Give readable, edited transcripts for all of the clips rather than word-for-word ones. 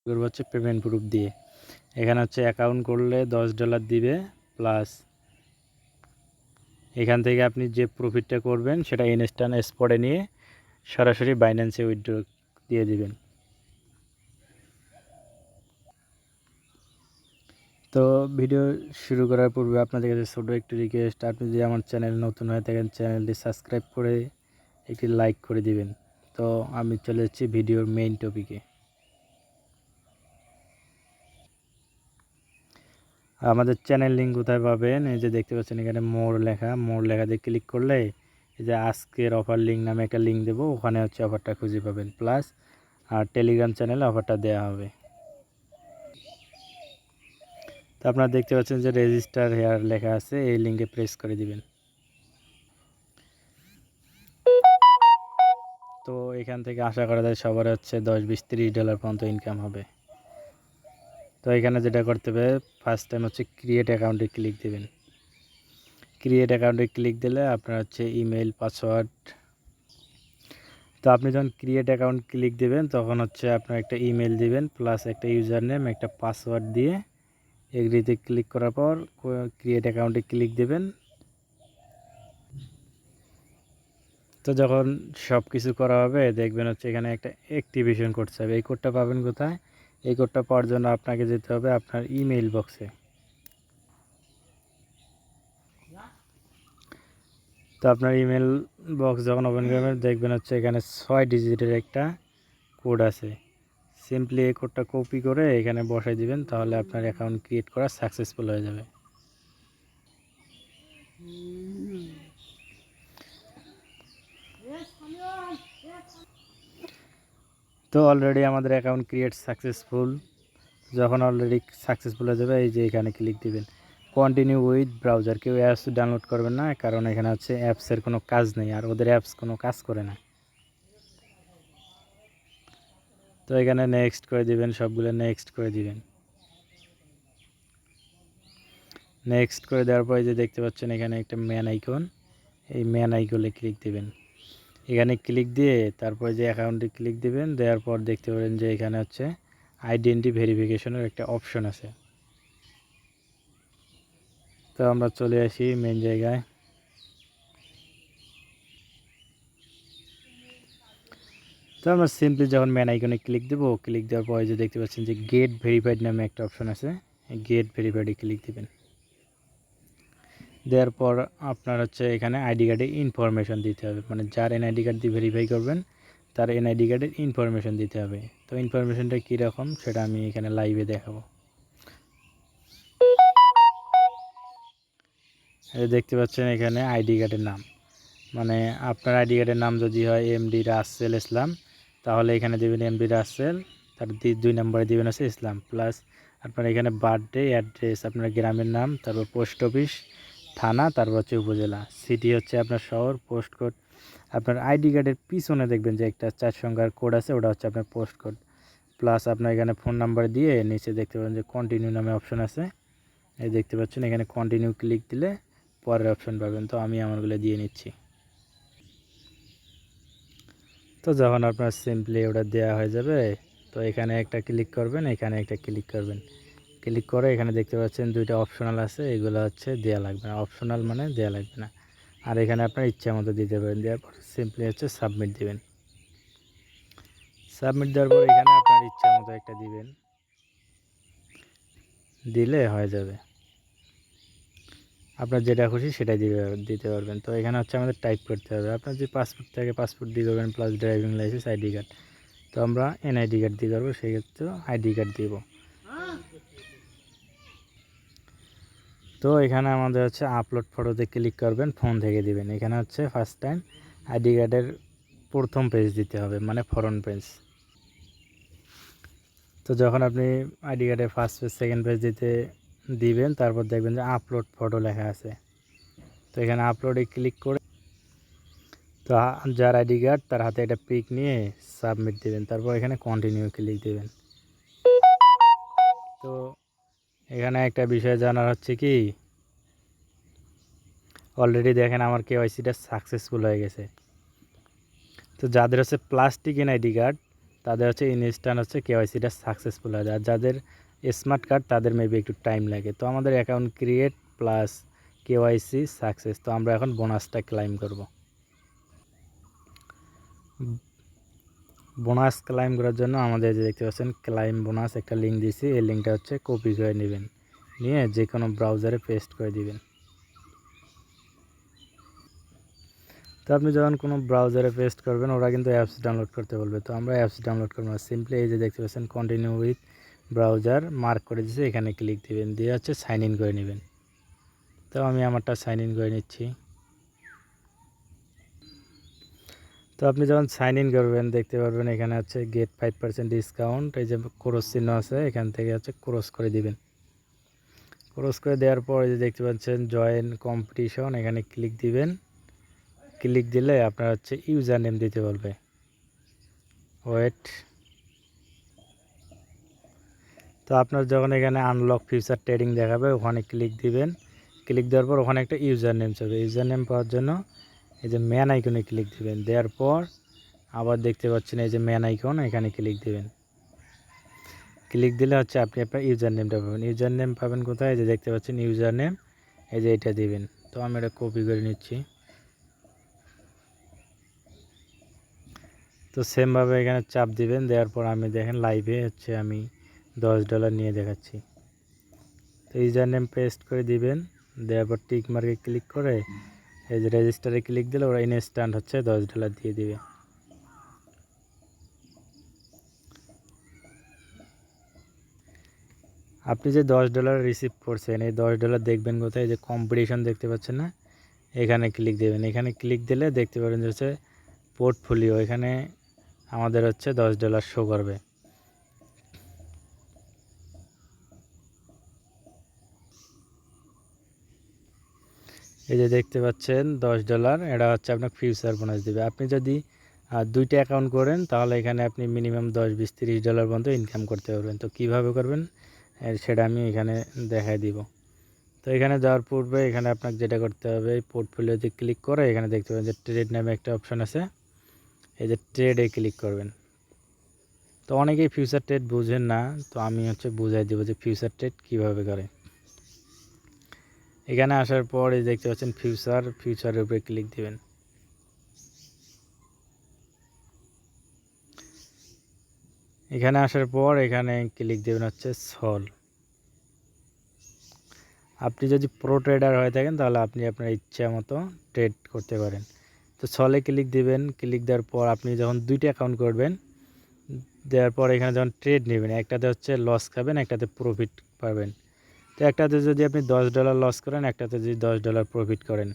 করবো হচ্ছে payment proof দিয়ে। এখানে হচ্ছে অ্যাকাউন্ট করলে $10 দিবে, প্লাস এখান থেকে আপনি যে প্রফিটটা করবেন সেটা ইনস্ট্যান্ট স্পটে নিয়ে সরাসরি বাইন্যান্সে উইথড্র দিয়ে দিবেন। তো ভিডিও শুরু করার পূর্বে আপনাদের কাছে ছোটো একটু রিকোয়েস্ট, আপনি যদি আমার চ্যানেল নতুন হয়ে থাকেন চ্যানেলটি সাবস্ক্রাইব করে একটি লাইক করে দিবেন। তো আমি চলে যাচ্ছি ভিডিওর মেইন টপিকে। আমাদের চ্যানেল লিঙ্ক কোথায় পাবেন? এই যে দেখতে পাচ্ছেন এখানে মোর লেখাতে ক্লিক করলে এই যে আজকের অফার লিঙ্ক নামে একটা লিঙ্ক দেবো, ওখানে হচ্ছে অফারটা খুঁজে পাবেন। প্লাস আর টেলিগ্রাম চ্যানেলে অফারটা দেওয়া হবে। তো আপনারা দেখতে পাচ্ছেন যে রেজিস্টার হেয়ার লেখা আছে, এই লিঙ্কে প্রেস করে দিবেন। তো এখান থেকে আশা করা যায় সবার হচ্ছে $10, $20, $30 পর্যন্ত ইনকাম হবে। তো এখানে যেটা করতে হবে, ফার্স্ট টাইম হচ্ছে ক্রিয়েট অ্যাকাউন্টে ক্লিক দেবেন। ক্রিয়েট অ্যাকাউন্টে ক্লিক দিলে আপনার হচ্ছে ইমেল পাসওয়ার্ড। তো আপনি যখন ক্রিয়েট অ্যাকাউন্ট ক্লিক দেবেন তখন হচ্ছে আপনার একটা ইমেল দিবেন, প্লাস একটা ইউজার নেম, একটা পাসওয়ার্ড দিয়ে এগ্রিতে ক্লিক করার পর ক্রিয়েট অ্যাকাউন্টে ক্লিক দেবেন। তো যখন সব কিছু করা হবে দেখবেন হচ্ছে এখানে একটা অ্যাক্টিভেশন কোড চাইবে। এই কোডটা পাবেন কোথায়? এই কোডটা পাওয়ার জন্য আপনাকে যেতে হবে আপনার ইমেইল বক্সে। তো আপনার ইমেল বক্স যখন ওপেন করবেন দেখবেন হচ্ছে এখানে 6 ডিজিটের একটা কোড আছে। সিম্পলি এই কোডটা কপি করে এখানে বসাই দিবেন, তাহলে আপনার অ্যাকাউন্ট ক্রিয়েট করা সাকসেসফুল হয়ে যাবে। তো অলরেডি আমাদের অ্যাকাউন্ট ক্রিয়েট সাকসেসফুল। যখন অলরেডি সাকসেসফুল হয়ে যাবে এই যে এখানে ক্লিক দিবেন কন্টিনিউ উইথ ব্রাউজার। কেউ অ্যাপস ডাউনলোড করবেন না, কারণ এখানে হচ্ছে অ্যাপসের কোনো কাজ নেই, আর ওদের অ্যাপস কোনো কাজ করে না। তো এখানে নেক্সট করে দিবেন, সবগুলো নেক্সট করে দিবেন। নেক্সট করে দেওয়ার পরে যে দেখতে পাচ্ছেন এখানে একটা ম্যান আইকন, এই ম্যান আইকনে ক্লিক দিবেন। এখানে ক্লিক দিয়ে তারপরে যে অ্যাকাউন্টে ক্লিক দিবেন, দেওয়ার পর দেখতে পাবেন যে এখানে হচ্ছে আইডেন্টি ভেরিফিকেশনের একটা অপশন আছে। তো আমরা চলে আসি মেন জায়গায়। তো আমরা সিম্পলি যখন ম্যান আইকনে ক্লিক দেবো, ক্লিক দেওয়ার পরে যে দেখতে পাচ্ছেন যে গেট ভেরিফাইড নামে একটা অপশন আছে, গেট ভেরিফাইডে ক্লিক দেবেন। দেওয়ার পর আপনার হচ্ছে এখানে আইডি কার্ডের ইনফরমেশন দিতে হবে, মানে যার এনআইডি কার্ড দিয়ে ভেরিফাই করবেন তার এনআইডি কার্ডের ইনফরমেশন দিতে হবে। তো ইনফরমেশনটা কীরকম সেটা আমি এখানে লাইভে দেখাবো। দেখতে পাচ্ছেন এখানে আইডি কার্ডের নাম, মানে আপনার আইডি কার্ডের নাম যদি হয় এমডি রাসেল ইসলাম, তাহলে এখানে দেবেন এমডি রাসেল, তার 2 নম্বরে দেবেন হচ্ছে ইসলাম, প্লাস আপনার এখানে বার্থডে, অ্যাড্রেস, আপনার গ্রামের নাম, তারপর পোস্ট অফিস, থানা, তারপর হচ্ছে উপজেলা, সিটি হচ্ছে আপনার শহর, পোস্ট কোড। আপনার আইডি কার্ডের পিছনে দেখবেন যে একটা 4 সংখ্যার কোড আছে, ওটা হচ্ছে আপনার পোস্ট কোড। প্লাস আপনার এখানে ফোন নাম্বার দিয়ে নিচে দেখতে পাবেন যে কন্টিনিউ নামে অপশন আছে, এই দেখতে পাচ্ছেন এখানে কন্টিনিউ ক্লিক দিলে পরের অপশন পাবেন। তো আমি আমারগুলো দিয়ে নিচ্ছি। তো যখন আপনার সিম্পলি ওটা দেওয়া হয়ে যাবে, তো এখানে একটা ক্লিক করবেন, এখানে একটা ক্লিক করবেন। ক্লিক করে এখানে দেখতে পাচ্ছেন 2টা অপশনাল আছে, এগুলো হচ্ছে দেওয়া লাগবে না। অপশনাল মানে দেওয়া লাগবে না। আর এখানে আপনার ইচ্ছা মতো দিতে পারেন। দেওয়ার পর সিম্পলি হচ্ছে সাবমিট দিবেন। সাবমিট দেওয়ার পর এখানে আপনার ইচ্ছা মতো একটা দিবেন, দিলে হয়ে যাবে। আপনার যেটা খুশি সেটাই দিতে পারবেন। তো এখানে হচ্ছে আমাদের টাইপ করতে হবে। আপনার যে পাসপোর্ট থাকে পাসপোর্ট দিয়ে করবেন, plus driving licence, ID card. তো আমরা এনআইডি কার্ড দিয়ে করবো, সেক্ষেত্রে আইডি কার্ড দিব। তো এখানে আমাদের হচ্ছে আপলোড ফটোতে ক্লিক করবেন, ফোন থেকে দিবেন। এখানে হচ্ছে ফার্স্ট টাইম আইডি কার্ডের প্রথম পেজ দিতে হবে, মানে ফরন্ট পেজ। তো যখন আপনি আইডি কার্ডের ফার্স্ট পেজ, সেকেন্ড পেজ দিবেন, তারপর দেখবেন যে আপলোড ফটো লেখা আছে। তো এখানে আপলোডে ক্লিক করে তো যার আইডি কার্ড তার হাতে একটা পিক নিয়ে সাবমিট দেবেন, তারপর এখানে কন্টিনিউ ক্লিক দেবেন। তো এখানে একটা বিষয় জানার হচ্ছে কি, অলরেডি দেখেন আমার কেওয়াইসিটা সাকসেসফুল হয়ে গেছে। তো যাদের হচ্ছে প্লাস্টিক এনআইডি কার্ড তাদের হচ্ছে ইনস্ট্যান্ট হচ্ছে কেওয়াইসিটা সাকসেসফুল হয়। আর যাদের স্মার্ট কার্ড তাদের মেবি একটু টাইম লাগে। তো আমাদের account create plus KYC success. তো আমরা এখন বোনাসটা ক্লাইম করব। বোনাস ক্লাইম করার জন্য আমাদের যে দেখতে পাচ্ছেন ক্লাইম বোনাস একটা লিঙ্ক দিয়েছি, এই লিঙ্কটা হচ্ছে কপি করে নেবেন, নিয়ে যে কোনো ব্রাউজারে পেস্ট করে দিবেন। তো আপনি যখন কোনো ব্রাউজারে পেস্ট করবেন ওরা কিন্তু অ্যাপস ডাউনলোড করতে বলবে। তো আমরা অ্যাপস ডাউনলোড করবো না, সিম্পলি এই যে দেখতে পাচ্ছেন কন্টিনিউ উইথ ব্রাউজার মার্ক করে দিয়েছে, এখানে ক্লিক দিবেন, দিয়ে হচ্ছে সাইন ইন করে নেবেন। তো আমি আমারটা সাইন ইন করে নিচ্ছি। তো আপনি যখন সাইন ইন করবেন দেখতে পারবেন এখানে হচ্ছে গেট 5% ডিসকাউন্ট, এই যে ক্রস চিহ্ন আছে এখান থেকে হচ্ছে ক্রস করে দিবেন। ক্রস করে দেওয়ার পর এই যে দেখতে পাচ্ছেন জয়েন কম্পিটিশন, এখানে ক্লিক দিবেন। ক্লিক দিলে আপনার হচ্ছে ইউজার নেম দিতে বলবে, ওয়েট। তো আপনার যখন এখানে আনলক ফিউচার ট্রেডিং দেখাবে ওখানে ক্লিক দিবেন। ক্লিক দেওয়ার পর ওখানে একটা ইউজার নেম চাবে, ইউজার নেম পাওয়ার জন্য এই যে ম্যান আইকনে ক্লিক দিবেন। দেওয়ার পর আবার দেখতে পাচ্ছেন এই যে ম্যান আইকন, এখানে ক্লিক দিবেন। ক্লিক দিলে হচ্ছে আপনি আপনার ইউজার নেমটা পাবেন। ইউজার নেম পাবেন কোথায়, এই যে দেখতে পাচ্ছেন ইউজার নেম, এই যে এটা দিবেন। তো আমি এটা কপি করে নিচ্ছি। তো সেমভাবে এখানে চাপ দিবেন, দেওয়ার পর আমি দেখেন লাইভে হচ্ছে আমি $10 নিয়ে দেখাচ্ছি। তো ইউজার নেম পেস্ট করে দিবেন, দেওয়ার পর টিক মার্কে ক্লিক করে এই যে রেজিস্টারে ক্লিক দিলে ওরা ইনস্ট্যান্ট হচ্ছে $10 দিয়ে দিবে। আপনি যে $10 রিসিভ করছেন এই $10 দেখবেন কোথায়, এই যে কম্পিটিশন দেখতে পাচ্ছেন না, এখানে ক্লিক দেবেন। এখানে ক্লিক দিলে দেখতে পাবেন যে হচ্ছে পোর্টফোলিও, এখানে আমাদের হচ্ছে $10 শো করবে। এই যে দেখতে পাচ্ছেন $10, এটা হচ্ছে আপনার ফিউচার বোনাস দেবে। আপনি যদি দুইটা অ্যাকাউন্ট করেন তাহলে এখানে আপনি মিনিমাম $10, $20, $30 পর্যন্ত ইনকাম করতে পারবেন। তো কীভাবে করবেন সেটা আমি এখানে দেখাই দিব। তো এখানে যাওয়ার পূর্বে এখানে আপনাকে যেটা করতে হবে, পোর্টফোলিওতে ক্লিক করে এখানে দেখতে পাবেন যে ট্রেড নামে একটা অপশান আছে, এই যে ট্রেডে ক্লিক করবেন। তো অনেকেই ফিউচার ট্রেড বুঝেন না, তো আমি হচ্ছে বুঝাই দেবো যে ফিউচার ট্রেড কীভাবে করে। এখানে আসার পর এই দেখতে পাচ্ছেন ফিউচারের উপরে ক্লিক দিবেন। এখানে আসার পর এখানে ক্লিক দেবেন হচ্ছে সল। আপনি যদি প্রো ট্রেডার হয়ে থাকেন তাহলে আপনি আপনার ইচ্ছা মতো ট্রেড করতে পারেন। তো সলে ক্লিক দিবেন। ক্লিক দেওয়ার পর আপনি যখন দুইটা অ্যাকাউন্ট করবেন, দেওয়ার পর এখানে যখন ট্রেড নেবেন, একটাতে হচ্ছে লস খাবেন, একটাতে প্রফিট পাবেন। তো একটাতে যদি আপনি $10 লস করেন, একটাতে যদি $10 প্রফিট করেন,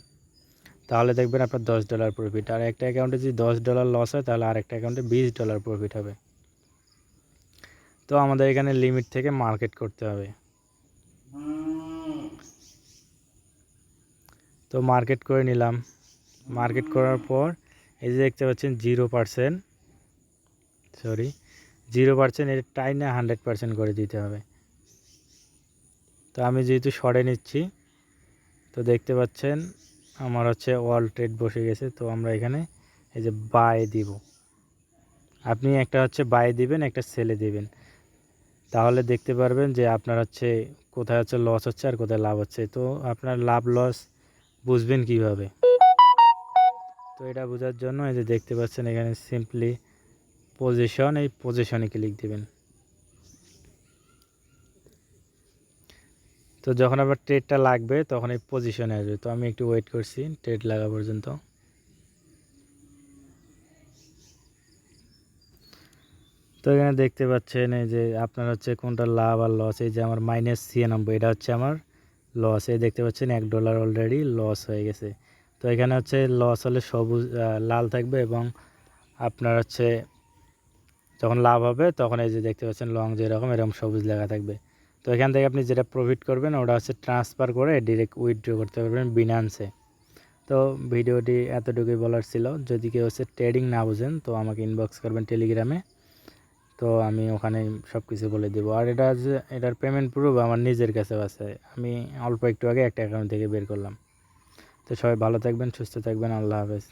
তাহলে দেখবেন আপনার $10 প্রফিট। আর একটা অ্যাকাউন্টে যদি $10 লস হয় তাহলে আরেকটা অ্যাকাউন্টে $20 প্রফিট হবে। তো আমাদের এখানে লিমিট থেকে মার্কেট করতে হবে। তো মার্কেট করে নিলাম। মার্কেট করার পর এই যে দেখতে পাচ্ছেন 0%, এটা টাইনে 100% করে দিতে হবে। তো আমি যেহেতু শর্টে নিচ্ছি, তো দেখতে পাচ্ছেন আমার হচ্ছে অল ট্রেড বসে গেছে। তো আমরা এখানে এই যে বাই দিব, আপনি একটা হচ্ছে বাই দিবেন, একটা সেলে দিবেন, তাহলে দেখতে পারবেন যে আপনার হচ্ছে কোথায় হচ্ছে লস হচ্ছে আর কোথায় লাভ হচ্ছে। তো আপনার লাভ লস বুঝবেন কিভাবে, তো এটা বোঝার জন্য এই যে দেখতে পাচ্ছেন এখানে সিম্পলি পজিশন, এই পজিশনে ক্লিক দিবেন। তো যখন আবার ট্রেডটা লাগবে তখন এই পজিশনে আসবে। তো আমি একটু ওয়েট করছি ট্রেড লাগা পর্যন্ত। তো এখানে দেখতে পাচ্ছেন এই যে আপনার হচ্ছে কোনটা লাভ আর লস, এই যে আমার -96, এটা হচ্ছে আমার লস। এই দেখতে পাচ্ছেন $1 অলরেডি লস হয়ে গেছে। তো এখানে হচ্ছে লস হলে সবুজ লাল থাকবে, এবং আপনার হচ্ছে যখন লাভ হবে তখন এই যে দেখতে পাচ্ছেন লং যেরকম এরকম সবুজ লেখা থাকবে। তো এখান থেকে আপনি যেটা প্রফিট করবেন ওটা হচ্ছে ট্রান্সফার করে ডিরেক্ট উইথড্র করতে পারবেন বিনান্সে। তো ভিডিওটি এতটুকুই বলার ছিল। যদি কেউ হচ্ছে ট্রেডিং না বুঝেন তো আমাকে ইনবক্স করবেন টেলিগ্রামে, তো আমি ওখানে সব কিছু বলে দেবো। আর এটা যে এটার পেমেন্ট প্রুফ আমার নিজের কাছেও আছে, আমি অল্প একটু আগে একটা অ্যাকাউন্ট থেকে বের করলাম। তো সবাই ভালো থাকবেন, সুস্থ থাকবেন, আল্লাহ হাফেজ।